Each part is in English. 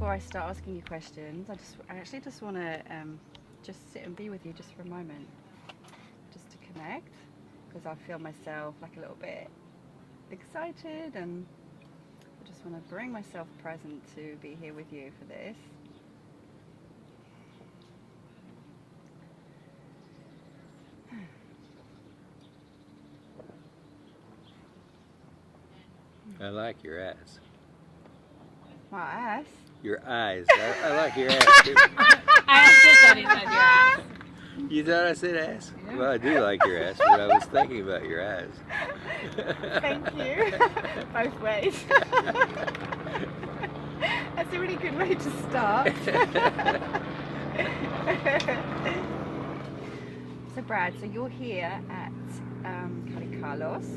before I start asking you questions, I actually just want to just sit and be with you just for a moment, just to connect, because I feel myself like a little bit excited, and I just want to bring myself present to be here with you for this. I like your eyes. My ass. Your eyes. I like your ass too. I just thought he said your ass. You thought I said ass? Yeah. Well, I do like your ass, but I was thinking about your eyes. Thank you. Both ways. That's a really good way to start. So Brad, so you're here at Kalikalos.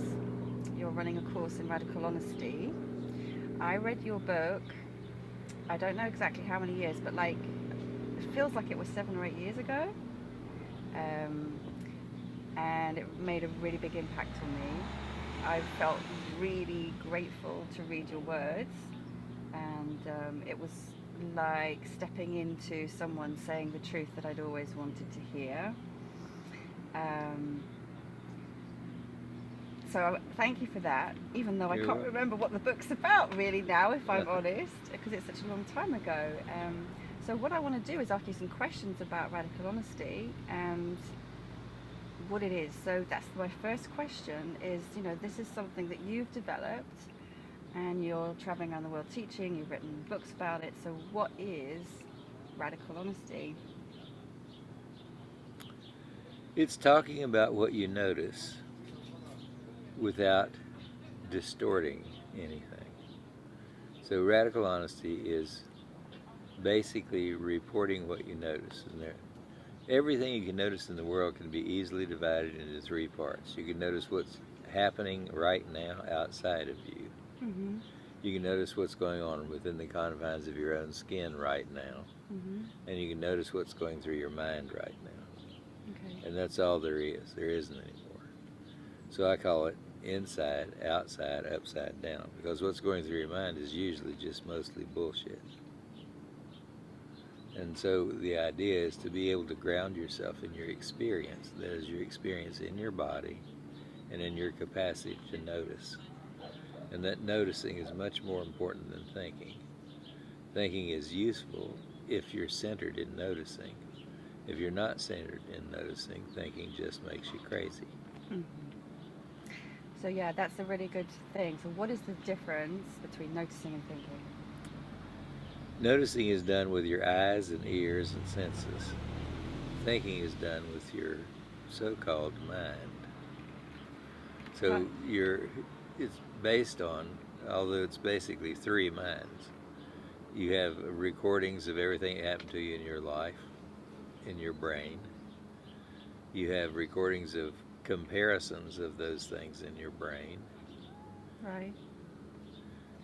You're running a course in radical honesty. I read your book, I don't know exactly how many years, but like, it feels like it was 7 or 8 years ago. And it made a really big impact on me. I felt really grateful to read your words, and it was like stepping into someone saying the truth that I'd always wanted to hear. So thank you for that, even though I You're can't welcome. remember what the book's about really now, if I'm honest, because it's such a long time ago. So what I want to do is ask you some questions about radical honesty and what it is. So that's my first question is, this is something that you've developed and you're traveling around the world teaching, you've written books about it. So what is radical honesty? It's talking about what you notice without distorting anything. So radical honesty is basically reporting what you notice. And everything you can notice in the world can be easily divided into 3 parts. You can notice what's happening right now outside of you. Mm-hmm. You can notice what's going on within the confines of your own skin right now. Mm-hmm. And you can notice what's going through your mind right now. Okay. And that's all there is. There isn't anymore. So I call it inside, outside, upside down, because what's going through your mind is usually just mostly bullshit. And so the idea is to be able to ground yourself in your experience, that is your experience in your body and in your capacity to notice. And that noticing is much more important than thinking. Thinking is useful if you're centered in noticing. If you're not centered in noticing, thinking just makes you crazy. Mm-hmm. So yeah, that's a really good thing. So what is the difference between noticing and thinking? Noticing is done with your eyes and ears and senses. Thinking is done with your so-called mind. So it's based on, although it's basically 3 minds. You have recordings of everything that happened to you in your life, in your brain. You have recordings of comparisons of those things in your brain. Right.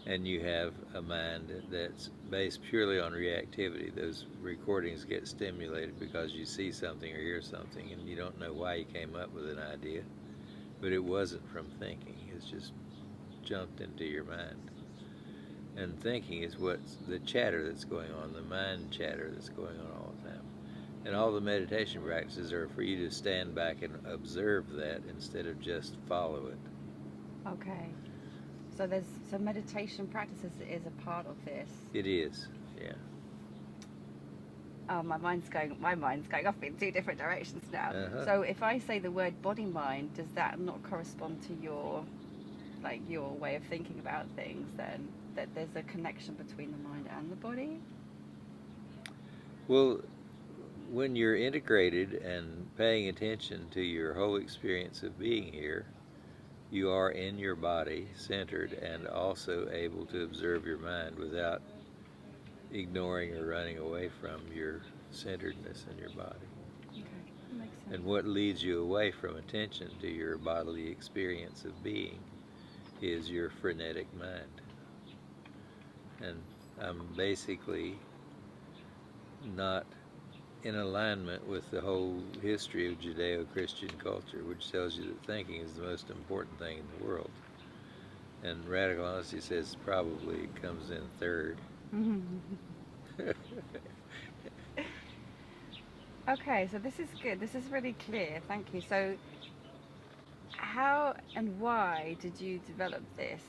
And you have a mind that's based purely on reactivity. Those recordings get stimulated because you see something or hear something and you don't know why you came up with an idea, but it wasn't from thinking. It's just jumped into your mind. And thinking is what's the chatter that's going on, the mind chatter that's going on all the time. And all the meditation practices are for you to stand back and observe that instead of just follow it. Okay. So meditation practices is a part of this. It is, yeah. Oh, my mind's going off in 2 different directions now. Uh-huh. So if I say the word body mind, does that not correspond to your way of thinking about things then? That there's a connection between the mind and the body? Well, when you're integrated and paying attention to your whole experience of being here, you are in your body, centered, and also able to observe your mind without ignoring or running away from your centeredness in your body. Okay, that makes sense. And what leads you away from attention to your bodily experience of being is your frenetic mind. And I'm basically not in alignment with the whole history of Judeo-Christian culture, which tells you that thinking is the most important thing in the world. And radical honesty says probably it comes in third. Okay, so this is good. This is really clear. Thank you. So, how and why did you develop this?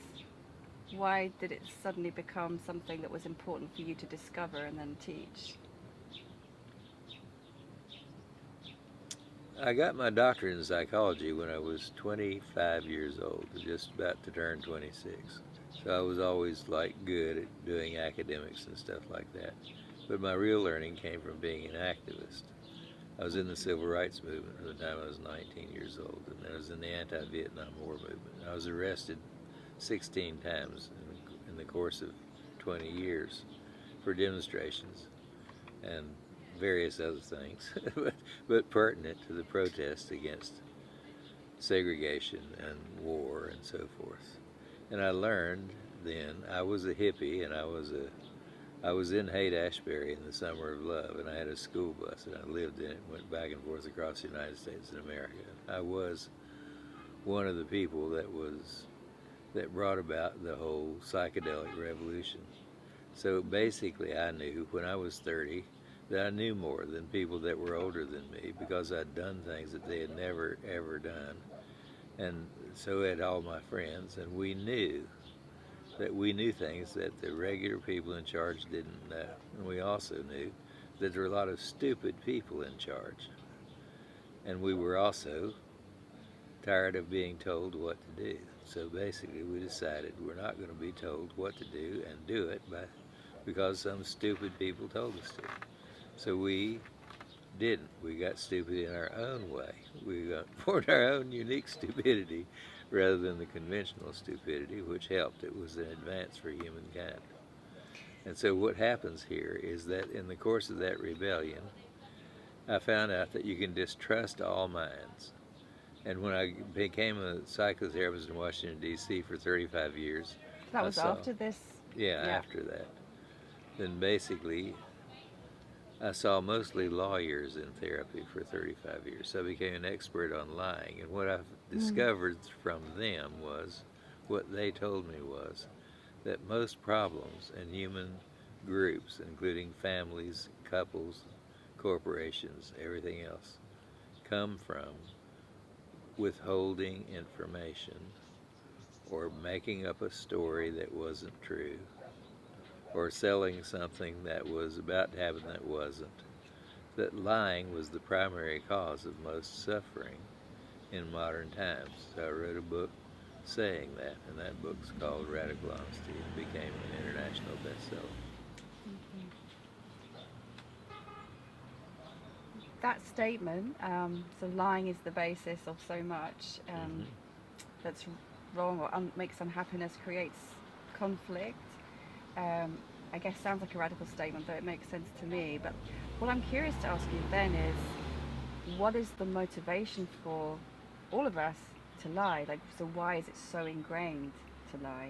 Why did it suddenly become something that was important for you to discover and then teach? I got my doctorate in psychology when I was 25 years old, just about to turn 26. So I was always like good at doing academics and stuff like that. But my real learning came from being an activist. I was in the civil rights movement from the time I was 19 years old, and I was in the anti-Vietnam War movement. I was arrested 16 times in the course of 20 years for demonstrations and various other things, but pertinent to the protest against segregation and war and so forth. And I learned then, I was a hippie, and I was in Haight-Ashbury in the Summer of Love, and I had a school bus, and I lived in it, went back and forth across the United States and America. I was one of the people that brought about the whole psychedelic revolution. So basically, I knew when I was 30 that I knew more than people that were older than me, because I'd done things that they had never ever done, and so had all my friends, and we knew things that the regular people in charge didn't know. And we also knew that there were a lot of stupid people in charge. And we were also tired of being told what to do. So basically we decided we're not going to be told what to do and do it because some stupid people told us to. So we didn't. We got stupid in our own way. We formed our own unique stupidity rather than the conventional stupidity, which helped. It was an advance for humankind. And so what happens here is that in the course of that rebellion, I found out that you can distrust all minds. And when I became a psychotherapist in Washington, D.C. for 35 years, That was after this? Yeah, after that. Then basically, I saw mostly lawyers in therapy for 35 years, so I became an expert on lying. And what I discovered from them was, what they told me was, that most problems in human groups, including families, couples, corporations, everything else, come from withholding information or making up a story that wasn't true, or selling something that was about to happen that wasn't. That lying was the primary cause of most suffering in modern times. So I wrote a book saying that, and that book's called Radical Honesty. It became an international bestseller. That statement, so lying is the basis of so much that's wrong or makes unhappiness, creates conflict. I guess sounds like a radical statement, but it makes sense to me. But what I'm curious to ask you then is, what is the motivation for all of us to lie? Like, so why is it so ingrained to lie?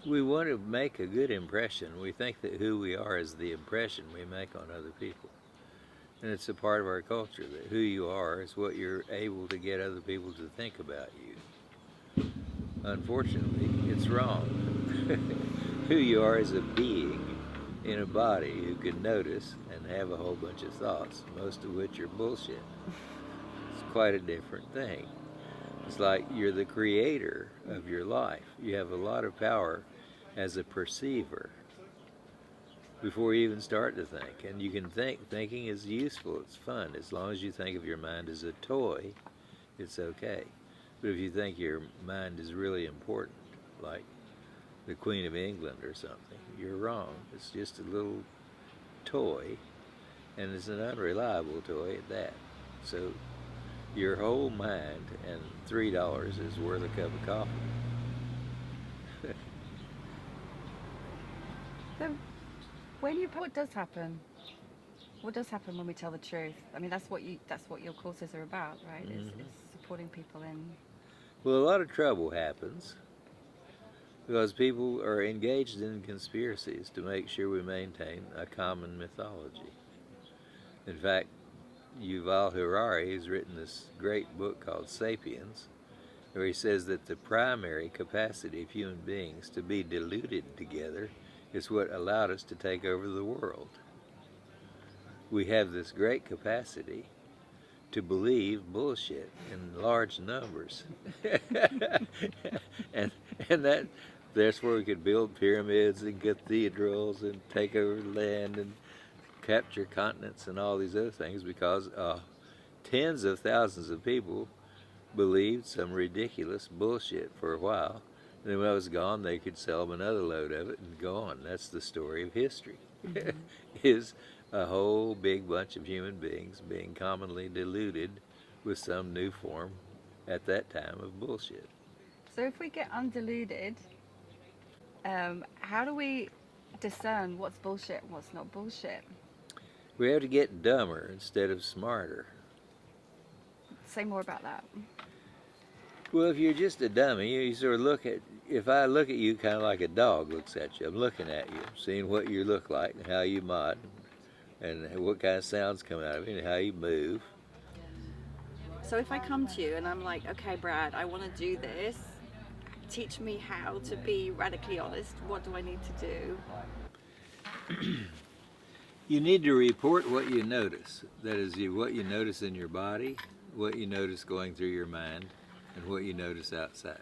We want to make a good impression. We think that who we are is the impression we make on other people. And it's a part of our culture that who you are is what you're able to get other people to think about you. Unfortunately, it's wrong. Who you are is a being in a body who can notice and have a whole bunch of thoughts, most of which are bullshit. It's quite a different thing. It's like you're the creator of your life. You have a lot of power as a perceiver before you even start to think. And you can think. Thinking is useful. It's fun. As long as you think of your mind as a toy, it's okay. But if you think your mind is really important, like the Queen of England or something, you're wrong. It's just a little toy, and it's an unreliable toy at that. So your whole mind and $3 is worth a cup of coffee. So what does happen? What does happen when we tell the truth? I mean, that's what your courses are about, right? Is supporting people in. Well, a lot of trouble happens because people are engaged in conspiracies to make sure we maintain a common mythology. In fact, Yuval Harari has written this great book called Sapiens, where he says that the primary capacity of human beings to be deluded together It's what allowed us to take over the world. We have this great capacity to believe bullshit in large numbers. and that's where we could build pyramids and cathedrals and take over land and capture continents and all these other things, because tens of thousands of people believed some ridiculous bullshit for a while. And then when it was gone, they could sell them another load of it and go on. That's the story of history. Is a whole big bunch of human beings being commonly deluded with some new form at that time of bullshit. So if we get undiluted, how do we discern what's bullshit and what's not bullshit? We have to get dumber instead of smarter. Say more about that. Well, if you're just a dummy, you sort of look at, if I look at you kind of like a dog looks at you, I'm looking at you, seeing what you look like and how you mod, and what kind of sounds come out of you and how you move. So if I come to you and I'm like, okay, Brad, I want to do this, teach me how to be radically honest, what do I need to do? You need to report what you notice. That is, what you notice in your body, what you notice going through your mind, and what you notice outside.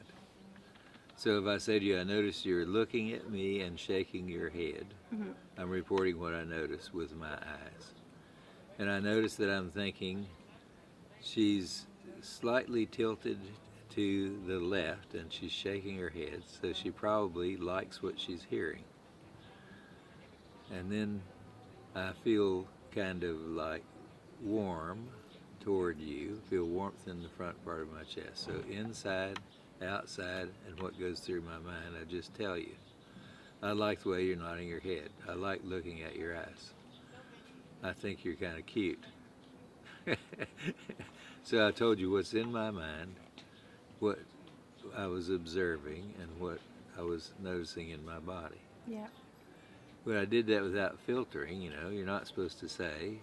So if I say to you, I notice you're looking at me and shaking your head, I'm reporting what I notice with my eyes. And I notice that I'm thinking she's slightly tilted to the left and she's shaking her head, so she probably likes what she's hearing. And then I feel kind of like warm toward you, feel warmth in the front part of my chest. So inside, outside, and what goes through my mind, I just tell you. I like the way you're nodding your head. I like looking at your eyes. I think you're kind of cute. So I told you what's in my mind, what I was observing, and what I was noticing in my body. Yeah. But I did that without filtering. You know, you're not supposed to say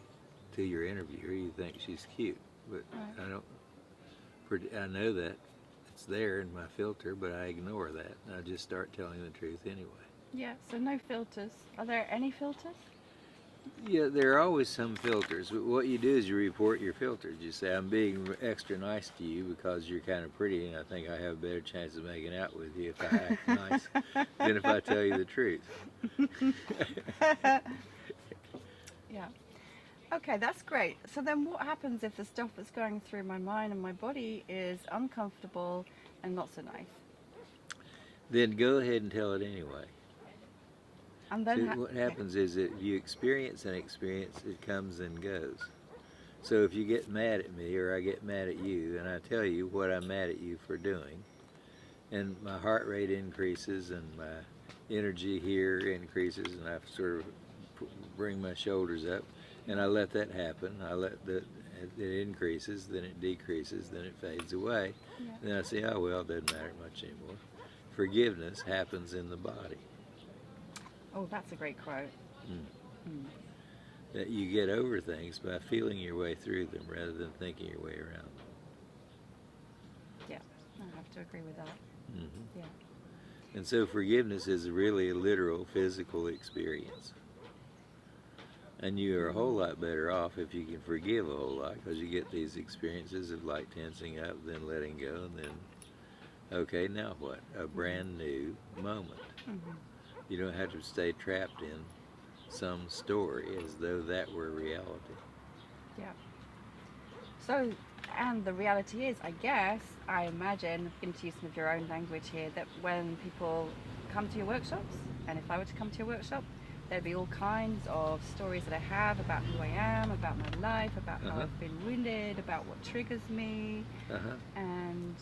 to your interviewer you think she's cute, but right. I know that it's there in my filter, but I ignore that and I just start telling the truth anyway. Yeah, so no filters. Are there any filters? Yeah, there are always some filters, but what you do is you report your filters. You say, I'm being extra nice to you because you're kind of pretty and I think I have a better chance of making out with you if I act nice than if I tell you the truth. Yeah. Okay, that's great. So then what happens if the stuff that's going through my mind and my body is uncomfortable and not so nice? Then go ahead and tell it anyway. And then what happens is that you experience an experience, it comes and goes. So if you get mad at me or I get mad at you and I tell you what I'm mad at you for doing, and my heart rate increases and my energy here increases and I sort of bring my shoulders up and I let that happen, it increases, then it decreases, then it fades away. Yeah. And then I say, oh well, it doesn't matter much anymore. Forgiveness happens in the body. Oh, that's a great quote. That you get over things by feeling your way through them rather than thinking your way around them. Yeah, I have to agree with that. Yeah. And so forgiveness is really a literal physical experience. And you are a whole lot better off if you can forgive a whole lot, because you get these experiences of like tensing up, then letting go, and then, okay, now what? A brand new moment. You don't have to stay trapped in some story as though that were reality. Yeah. So, and the reality is, I guess, I imagine, I'm going to use some of your own language here, that when people come to your workshops, and if I were to come to your workshop, there'd be all kinds of stories that I have about who I am, about my life, about how I've been wounded, about what triggers me, and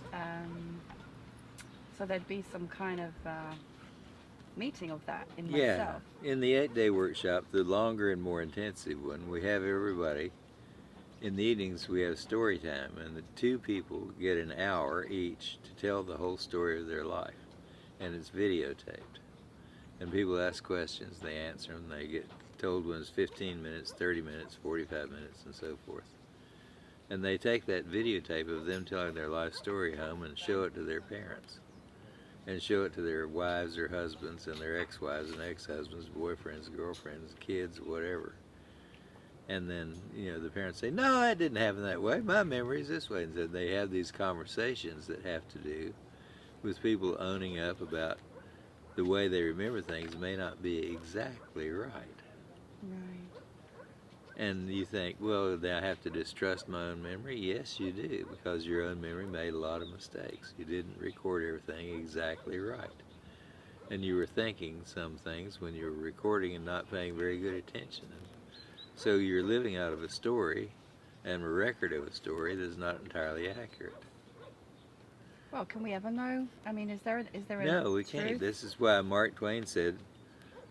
so there'd be some kind of meeting of that in myself. Yeah, in the 8-day workshop, the longer and more intensive one, we have everybody. In the evenings, we have story time, and the two people get an hour each to tell the whole story of their life, and it's videotaped. And people ask questions, they answer them, they get told when it's 15 minutes, 30 minutes, 45 minutes, and so forth. And they take that videotape of them telling their life story home and show it to their parents. and show it to their wives or husbands and their ex-wives and ex-husbands, boyfriends, girlfriends, kids, whatever. And then, the parents say, no, it didn't happen that way. My memory is this way. And so they have these conversations that have to do with people owning up about the way they remember things may not be exactly right. Right. And you think, well, do I have to distrust my own memory? Yes, you do, because your own memory made a lot of mistakes. You didn't record everything exactly right. And you were thinking some things when you were recording and not paying very good attention. So you're living out of a story and a record of a story that's not entirely accurate. Well, can we ever know? I mean, is there a No, we can't. truth? This is why Mark Twain said,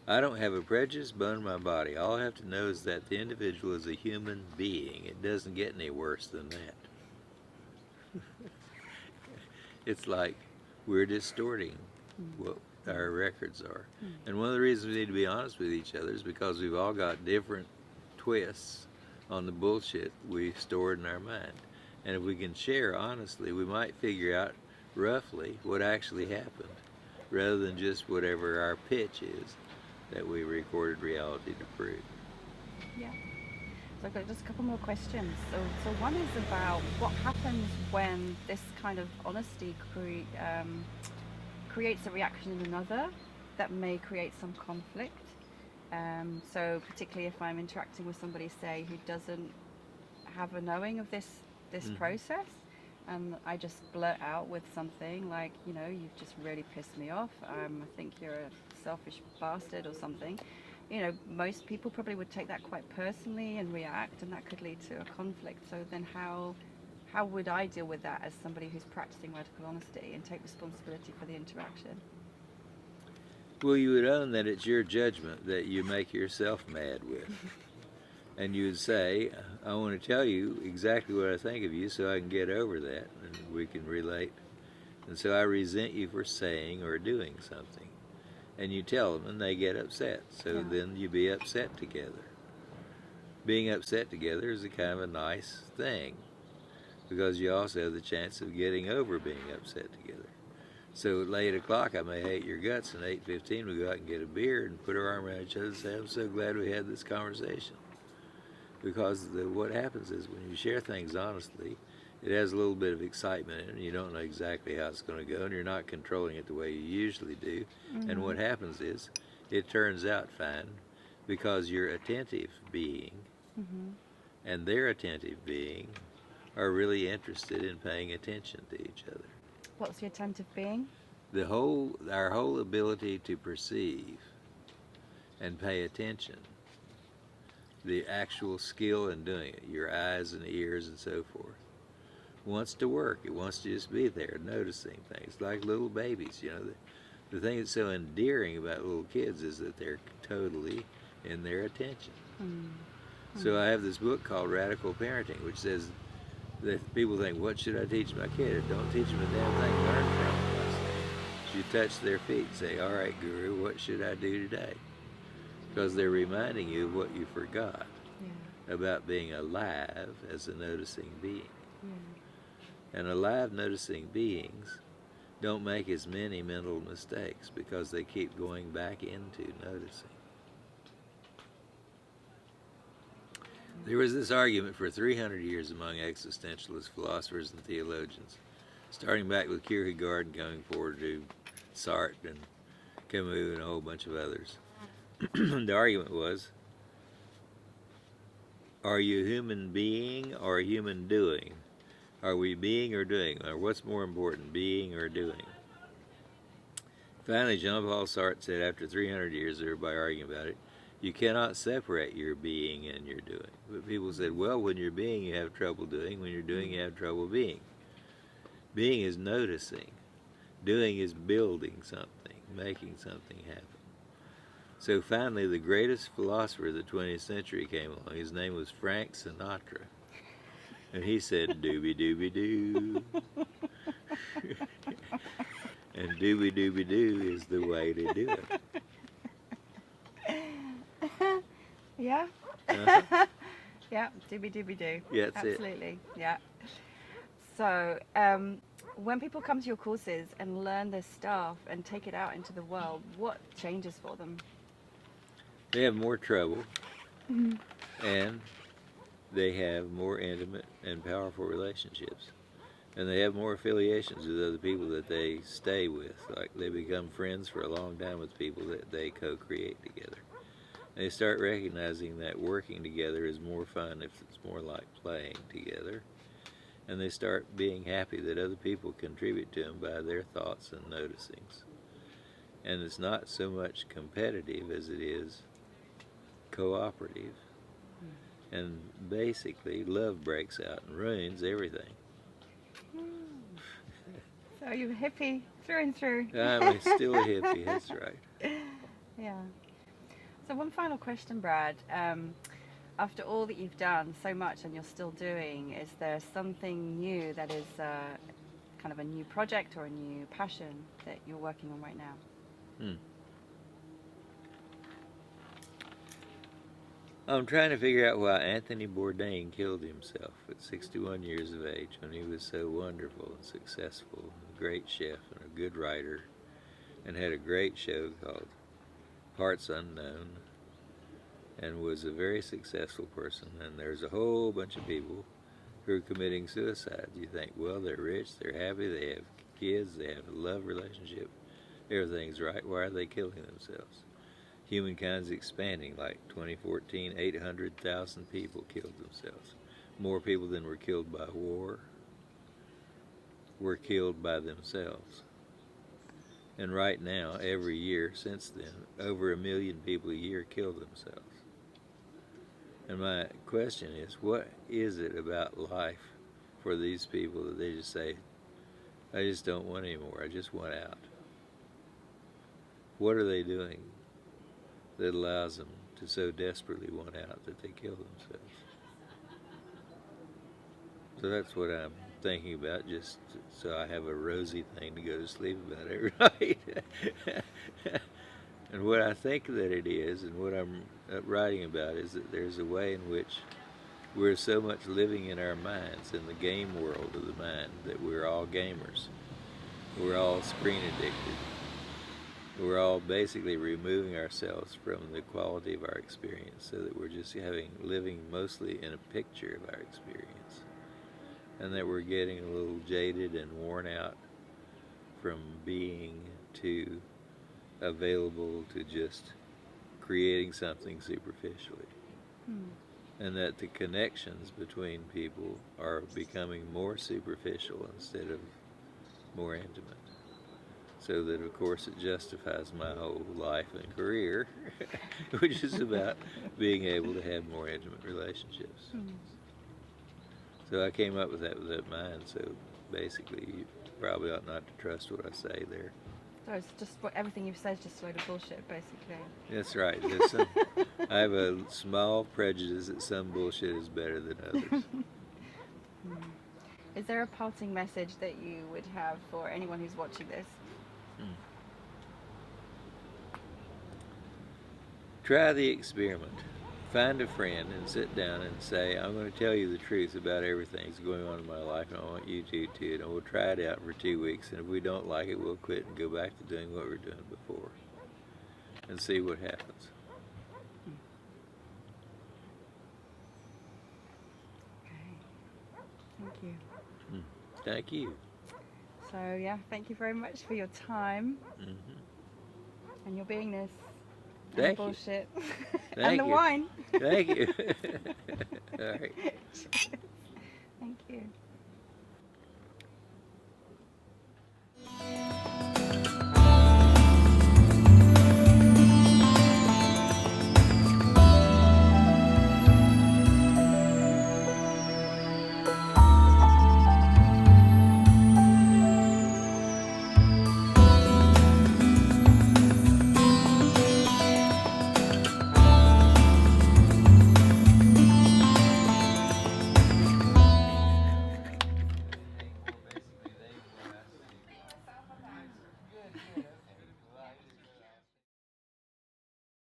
I don't have a prejudiced bone in my body. All I have to know is that the individual is a human being. It doesn't get any worse than that. It's like we're distorting what our records are. And one of the reasons we need to be honest with each other is because we've all got different twists on the bullshit we stored in our mind. And if we can share honestly, we might figure out roughly what actually happened rather than just whatever our pitch is that we recorded reality to prove. Yeah. So I've got just a couple more questions. So one is about what happens when this kind of honesty creates a reaction in another that may create some conflict. So particularly if I'm interacting with somebody, say, who doesn't have a knowing of this process, and I just blurt out with something like, you've just really pissed me off. I think you're a selfish bastard or something. Most people probably would take that quite personally and react, and that could lead to a conflict. So then how would I deal with that as somebody who's practicing radical honesty and take responsibility for the interaction? Well, you would own that it's your judgment that you make yourself mad with. And you would say, I want to tell you exactly what I think of you so I can get over that and we can relate. And so I resent you for saying or doing something. And you tell them and they get upset. So then you be upset together. Being upset together is a kind of a nice thing because you also have the chance of getting over being upset together. So at 8 o'clock I may hate your guts, and at 8:15 we go out and get a beer and put our arm around each other and say, I'm so glad we had this conversation. Because what happens is when you share things honestly, it has a little bit of excitement in it, and you don't know exactly how it's going to go, and you're not controlling it the way you usually do. And what happens is it turns out fine because your attentive being and their attentive being are really interested in paying attention to each other. What's the attentive being? Our whole ability to perceive and pay attention, the actual skill in doing it, your eyes and ears and so forth, wants to work. It wants to just be there, noticing things, like little babies. The thing that's so endearing about little kids is that they're totally in their attention. So I have this book called Radical Parenting, which says that people think, what should I teach my kid? Don't teach them a damn thing, learn from them. You touch their feet and say, all right, Guru, what should I do today? Because they're reminding you of what you forgot about being alive as a noticing being. And alive noticing beings don't make as many mental mistakes because they keep going back into noticing. There was this argument for 300 years among existentialist philosophers and theologians, starting back with Kierkegaard and going forward to Sartre and Camus and a whole bunch of others. The argument was, are you a human being or a human doing? Are we being or doing? Or what's more important, being or doing? Finally, Jean-Paul Sartre said, after 300 years of everybody arguing about it, you cannot separate your being and your doing. But people said, well, when you're being, you have trouble doing. When you're doing, you have trouble being. Being is noticing. Doing is building something, making something happen. So finally, the greatest philosopher of the 20th century came along. His name was Frank Sinatra. And he said, doobie-doobie-doo. And doobie-doobie-doo is the way to do it. Yeah. Yeah, doobie-doobie-doo. Yeah, that's absolutely. it. Yeah. So, when people come to your courses and learn this stuff and take it out into the world, what changes for them? They have more trouble, and they have more intimate and powerful relationships. And they have more affiliations with other people that they stay with. Like they become friends for a long time with people that they co-create together. They start recognizing that working together is more fun if it's more like playing together. And they start being happy that other people contribute to them by their thoughts and noticings. And it's not so much competitive as it is cooperative. And basically, love breaks out and ruins everything. So you're a hippie through and through. I'm still a hippie, that's right. Yeah. So one final question, Brad. After all that you've done so much and you're still doing, is there something new that is kind of a new project or a new passion that you're working on right now? I'm trying to figure out why Anthony Bourdain killed himself at 61 years of age when he was so wonderful and successful, a great chef and a good writer, and had a great show called Parts Unknown, and was a very successful person. And there's a whole bunch of people who are committing suicide. You think, well, they're rich, they're happy, they have kids, they have a love relationship, everything's right. Why are they killing themselves? Humankind's expanding. Like 2014, 800,000 people killed themselves. More people than were killed by war were killed by themselves. And right now, every year since then, over 1 million people a year kill themselves. And my question is, what is it about life for these people that they just say, I just don't want anymore, I just want out? What are they doing that allows them to so desperately want out that they kill themselves? So that's what I'm thinking about, just so I have a rosy thing to go to sleep about every night. And what I think that it is, and what I'm writing about, is that there's a way in which we're so much living in our minds, in the game world of the mind, that we're all gamers. We're all screen addicted. We're all basically removing ourselves from the quality of our experience, so that we're just living mostly in a picture of our experience. And that we're getting a little jaded and worn out from being too available to just creating something superficially. And that the connections between people are becoming more superficial instead of more intimate. So that, of course, it justifies my whole life and career, which is about being able to have more intimate relationships. So I came up with that mind, so basically you probably ought not to trust what I say there. So it's just everything you've said is just a load of bullshit, basically. That's right. I have a small prejudice that some bullshit is better than others. Is there a parting message that you would have for anyone who's watching this? Try the experiment. Find a friend and sit down and say, I'm going to tell you the truth about everything that's going on in my life, and I want you to too. And we'll try it out for 2 weeks, and if we don't like it, we'll quit and go back to doing what we were doing before and see what happens. Okay. Thank you. Thank you. So yeah, thank you very much for your time and your beingness. And Thank the you. bullshit. Thank and the you. wine. Thank you. All right. Thank you.